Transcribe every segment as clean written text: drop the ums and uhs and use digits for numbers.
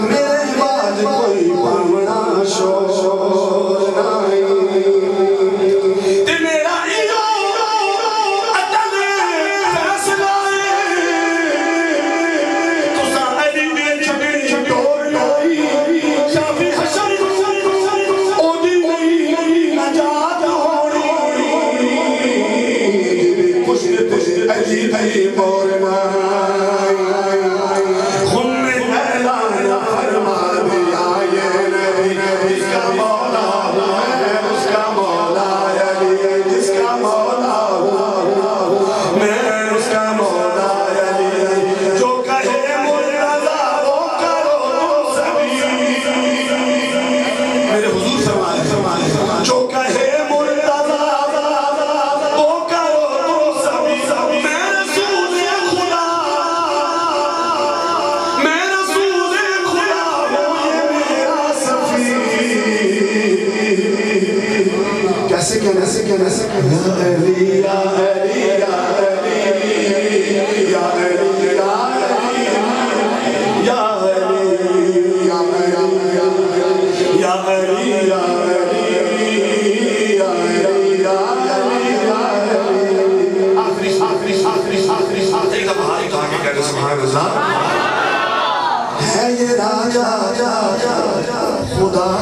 मेरे बाद कोई पावना शो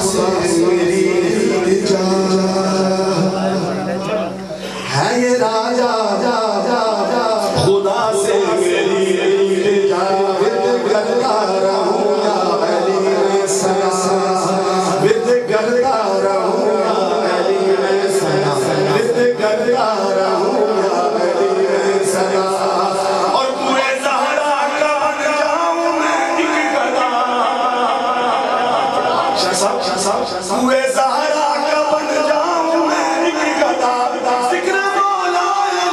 से मेरी इल्तिजा है ये राजा खुदा से मेरी इल्तिजा विद करता रहूं या अली में सना विद करता रहूं या अली में सना विद करता रहूं या अली में सना और पूरे ज़हरा का बन जाऊं मैं एक गदा पूरे ज़हरा का बन जाऊं मैं एक गदा जिक्र मौला अली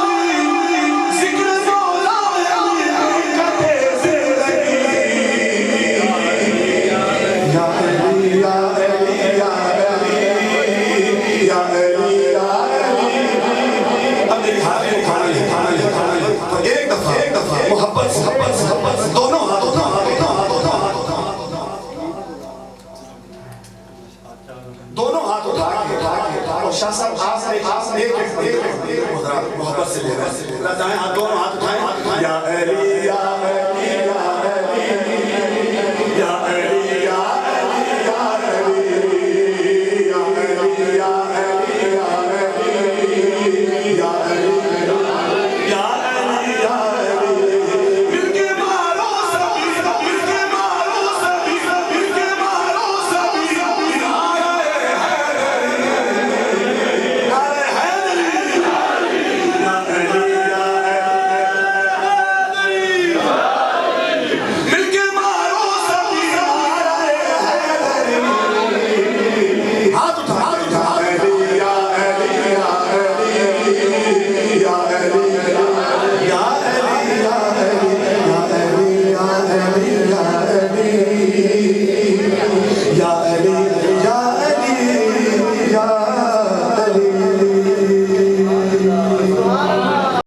जिक्र मौला अली कदे ज़िंदगी या अली या अली या अली या अली या अली। अब मेरी हाथ को खाना एक दफा मोहब्बत दोनों हाथ उठा के और शाह साहब आपने एक मोहब्बत से ले रहे हैं। दोनों हाथ उठाएं या अली या